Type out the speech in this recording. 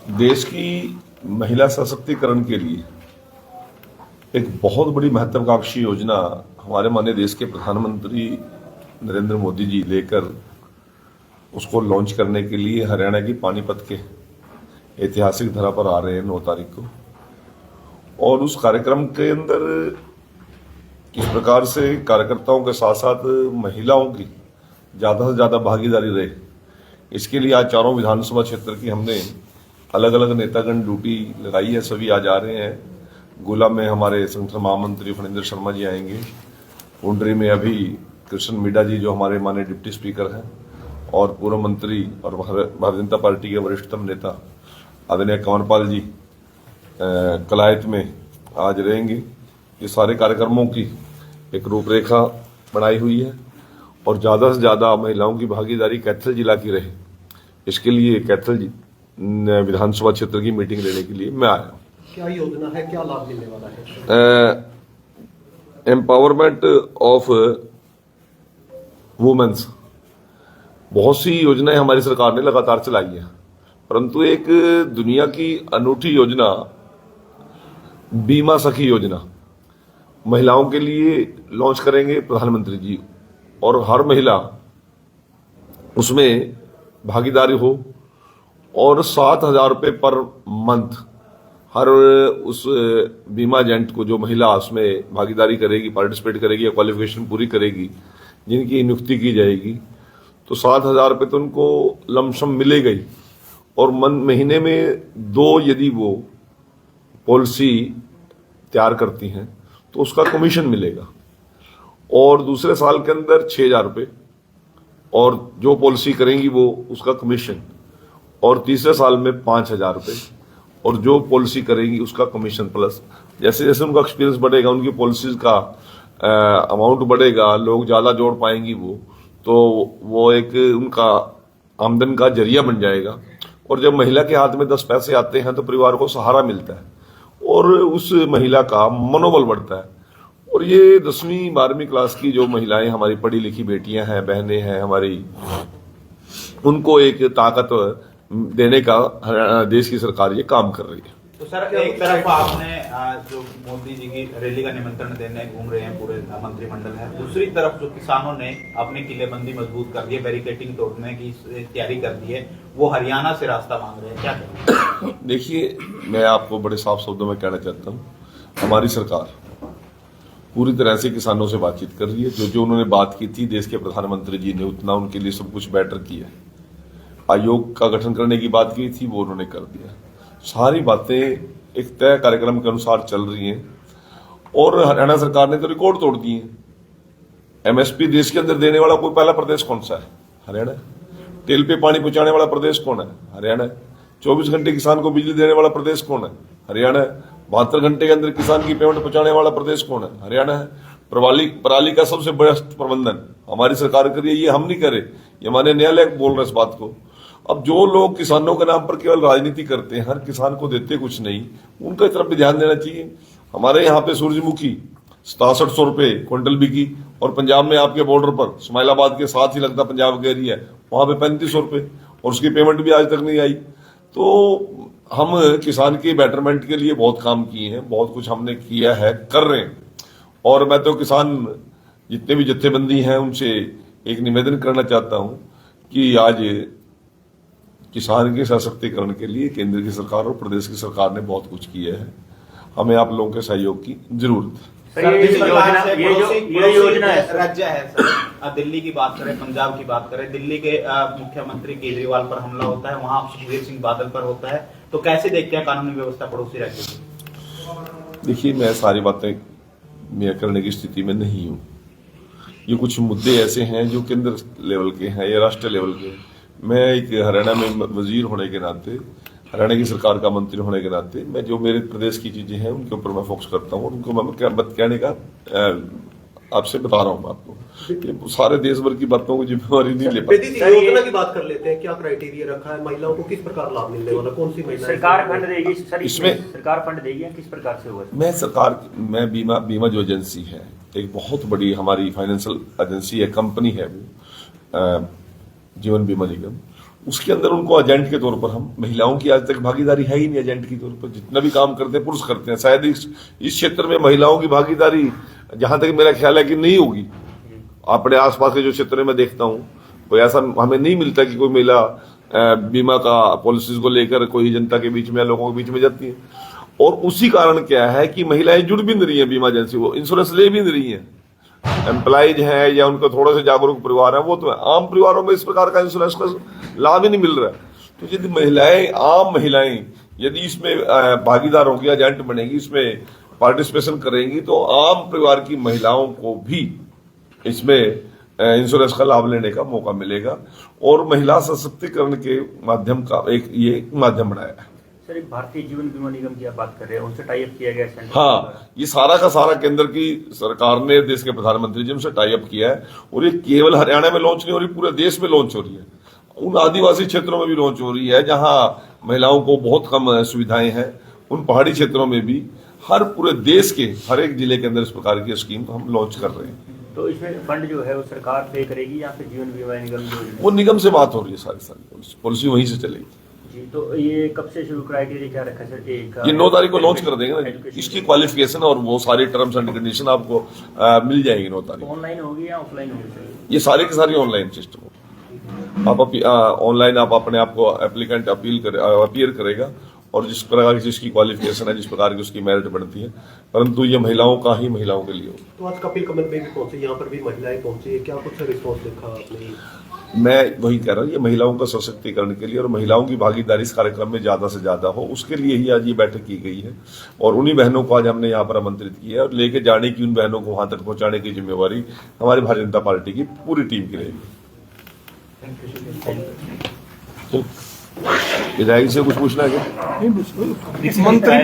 देश की महिला सशक्तिकरण के लिए एक बहुत बड़ी महत्वाकांक्षी योजना हमारे माननीय देश के प्रधानमंत्री नरेंद्र मोदी जी लेकर उसको लॉन्च करने के लिए हरियाणा की पानीपत के ऐतिहासिक धरा पर आ रहे हैं 9 तारीख को। और उस कार्यक्रम के अंदर किस प्रकार से कार्यकर्ताओं के साथ साथ महिलाओं की ज्यादा से ज्यादा भागीदारी रहे, इसके लिए आज चारों विधानसभा क्षेत्र की हमने अलग अलग नेतागण ड्यूटी लगाई है। सभी आज आ रहे हैं। गुला में हमारे संगठन महामंत्री फणींद्र शर्मा जी आएंगे। पुंडरी में अभी कृष्ण मीडा जी जो हमारे माननीय डिप्टी स्पीकर हैं और पूर्व मंत्री और भारतीय जनता पार्टी के वरिष्ठतम नेता आदरणीय कंवरपाल जी कलायत में आज रहेंगे। ये सारे कार्यक्रमों की एक रूपरेखा बनाई हुई है और ज्यादा से ज्यादा महिलाओं की भागीदारी कैथल जिला की रहे, इसके लिए कैथल विधानसभा क्षेत्र की मीटिंग लेने के लिए मैं आया। क्या योजना है, क्या लाभ मिलने वाला है? एम्पावरमेंट ऑफ वुमेन्स, बहुत सी योजनाएं हमारी सरकार ने लगातार चलाई है, परंतु एक दुनिया की अनूठी योजना बीमा सखी योजना महिलाओं के लिए लॉन्च करेंगे प्रधानमंत्री जी, और हर महिला उसमें भागीदारी हो और 7,000 रुपये पर मंथ हर उस बीमा एजेंट को, जो महिला उसमें भागीदारी करेगी, पार्टिसिपेट करेगी या क्वालिफिकेशन पूरी करेगी, जिनकी नियुक्ति की जाएगी, तो 7,000 रुपये तो उनको लमसम मिलेगा ही। और महीने में 2 यदि वो पॉलिसी तैयार करती हैं तो उसका कमीशन मिलेगा, और दूसरे साल के अंदर 6,000 रुपये, और जो पॉलिसी करेंगी वो उसका कमीशन, और तीसरे साल में 5,000 रुपये, और जो पॉलिसी करेंगी उसका कमीशन प्लस। जैसे जैसे उनका एक्सपीरियंस बढ़ेगा, उनकी पॉलिसीज का अमाउंट बढ़ेगा, लोग ज्यादा जोड़ पाएंगी तो वो एक उनका आमदन का जरिया बन जाएगा। और जब महिला के हाथ में 10 पैसे आते हैं तो परिवार को सहारा मिलता है और उस महिला का मनोबल बढ़ता है। और ये 10वीं 12वीं क्लास की जो महिलाएं हमारी पढ़ी लिखी बेटियां हैं, बहनें हैं हमारी, उनको एक ताकत देने का देश की सरकार ये काम कर रही है। तो सर, एक तरफ आपने जो मोदी जी की रैली का निमंत्रण देने घूम रहे हैं पूरे मंत्रिमंडल है, दूसरी तरफ जो किसानों ने अपनी किलेबंदी मजबूत कर दी है, बैरिकेडिंग तोड़ने की तैयारी कर दी है, वो हरियाणा से रास्ता मांग रहे हैं, क्या करें? देखिए, मैं आपको बड़े साफ शब्दों में कहना चाहता हूँ, हमारी सरकार पूरी तरह से किसानों से बातचीत कर रही है। जो जो उन्होंने बात की थी देश के प्रधानमंत्री जी ने, उतना उनके लिए सब कुछ बेटर किया। आयोग का गठन करने की बात की थी, वो उन्होंने कर दिया। सारी बातें एक तय कार्यक्रम के अनुसार चल रही हैं और हरियाणा सरकार ने तो रिकॉर्ड तोड़ दिए हैं। एमएसपी देश के अंदर देने वाला कोई पहला प्रदेश कौन सा है? हरियाणा। तेल पे पानी पहुंचाने वाला प्रदेश कौन है? हरियाणा। 24 घंटे किसान को बिजली देने वाला प्रदेश कौन है? हरियाणा। 72 घंटे के अंदर किसान की पेमेंट पहुंचाने वाला प्रदेश कौन है? हरियाणा है। पराली का सबसे बड़ा प्रबंधन हमारी सरकार कर रही है, ये हम नहीं करे, ये हमारे न्यायालय बोल रहे इस बात को। अब जो लोग किसानों के नाम पर केवल राजनीति करते हैं, हर किसान को देते कुछ नहीं, उनका तरफ भी ध्यान देना चाहिए। हमारे यहाँ पे सूरजमुखी 6700 रुपये क्विंटल बिकी, और पंजाब में आपके बॉर्डर पर इस्माइलाबाद के साथ ही लगता पंजाब का एरिया है, वहां पे 3500 रुपये, और उसकी पेमेंट भी आज तक नहीं आई। तो हम किसान के बेटरमेंट के लिए बहुत काम किए हैं, बहुत कुछ हमने किया है, कर रहे हैं। और मैं तो किसान जितने भी जत्थेबंदी हैं उनसे एक निवेदन करना चाहता हूं कि आज किसान के सशक्तिकरण के लिए केंद्र की सरकार और प्रदेश की सरकार ने बहुत कुछ किया है। हमें आप लोगों के सहयोग की जरूरत है। ये योजना राज्य है सर, दिल्ली की बात करें, पंजाब की बात करें, दिल्ली के मुख्यमंत्री केजरीवाल पर हमला होता है, वहां सुखबीर सिंह बादल पर होता है, तो कैसे देखते हैं कानूनी व्यवस्था पड़ोसी राज्य की? देखिए, मैं सारी बातें मैं करने की स्थिति में नहीं हूँ। ये कुछ मुद्दे ऐसे हैं जो केंद्र लेवल के हैं या राष्ट्रीय लेवल के हैं। मैं एक हरियाणा में वजीर होने के नाते, हरियाणा की सरकार का मंत्री होने के नाते, मैं जो मेरे प्रदेश की चीजें हैं उनके ऊपर मैं फोकस करता हूँ, उनको मैं कहने का आपसे बता रहा हूँ आपको। सारे देश भर की बातों को जिम्मेवारी नहीं ले पाती। योजना की बात कर लेते हैं, क्या क्राइटेरिया रखा है, महिलाओं को किस प्रकार लाभ मिलने वाला, कौन सी महिला सरकार फंड देगी? सर, इसमें सरकार फंड देगी या किस प्रकार से होगा? मैं बीमा जो एजेंसी है, एक बहुत बड़ी हमारी फाइनेंशियल एजेंसी है, कंपनी है वो, जीवन बीमा निगम, क्षेत्र अंदर उनको एजेंट के तौर पर हम महिलाओं की आज तक भागीदारी है ही नहीं एजेंट के तौर पर। जितना भी काम करते हैं पुरुष करते हैं। शायद इस क्षेत्र में महिलाओं की भागीदारी जहां तक मेरा ख्याल है कि नहीं होगी। अपने आसपास के जो क्षेत्र में देखता हूं कोई ऐसा हमें नहीं मिलता कि कोई महिला बीमा का पॉलिसीज को लेकर कोई जनता के बीच में या लोगों के बीच में जाती है। और उसी कारण क्या है कि महिलाएं जुड़ भी नहीं रही है बीमा एजेंसी, वो इंश्योरेंस ले भी नहीं रही है। एम्प्लॉइज हैं या उनका थोड़ा सा जागरूक परिवार है वो तो है। आम परिवारों में इस प्रकार का इंश्योरेंस का लाभ ही नहीं मिल रहा है। तो यदि आम महिलाएं यदि इसमें भागीदार होंगी, एजेंट बनेगी, इसमें पार्टिसिपेशन करेंगी तो आम परिवार की महिलाओं को भी इसमें इंश्योरेंस का लाभ लेने का मौका मिलेगा और महिला सशक्तिकरण के माध्यम का ये माध्यम बनाया है। सर, एक भारतीय जीवन बीमा निगम की आप बात कर रहे हैं, उनसे टाई अप किया गया सेंटर। हाँ, ये सारा का सारा केंद्र की सरकार ने देश के प्रधानमंत्री जी से टाई अप किया है और ये केवल हरियाणा में लॉन्च नहीं हो रही, पूरे देश में लॉन्च हो रही है। उन आदिवासी क्षेत्रों में भी लॉन्च हो रही है जहां महिलाओं को बहुत कम सुविधाएं हैं। उन पहाड़ी क्षेत्रों में भी हर पूरे देश के हर एक जिले के अंदर इस प्रकार की स्कीम हम लॉन्च कर रहे हैं। तो इसमें फंड जो है वो सरकार पे करेगी या फिर जीवन बीमा निगम जो वो निगम से बात हो रही है, सारी पॉलिसी वहीं से चलेगी। जी, तो ये कब से शुरू क्राइटेरिया क्या रखा है सर? ये 9 तारीख को लॉन्च कर देंगे ना। इसकी क्वालिफिकेशन और वो सारी टर्म्स एंड कंडीशन आपको मिल जाएंगी 9 तारीख। ऑनलाइन होगी या ऑफलाइन होगी सर? ये सारी की सारी ऑनलाइन सिस्टम होगी। आप ऑनलाइन आप अपने आप को एप्लीकेंट अपीयर करेगा और जिस प्रकार की जिसकी क्वालिफिकेशन है, जिस प्रकार की उसकी मेरिट बढ़ती है, परंतु ये महिलाओं का ही महिलाओं के लिए होगा। तो आज कपिल कमल में भी पहुंचे, यहाँ पर भी महिलाएं पहुंची है, क्या कुछ रिस्पॉन्स देखा आपने? मैं वही कह रहा हूँ, ये महिलाओं का सशक्तिकरण के लिए और महिलाओं की भागीदारी इस कार्यक्रम में ज्यादा से ज्यादा हो, उसके लिए ही आज ये बैठक की गई है। और उन्हीं बहनों को आज हमने यहाँ पर आमंत्रित किया है और लेके जाने की, उन बहनों को वहां तक पहुंचाने की जिम्मेवारी हमारी भारतीय जनता पार्टी की पूरी टीम की रहेगी। विधायक से कुछ पूछना है क्या? मंत्री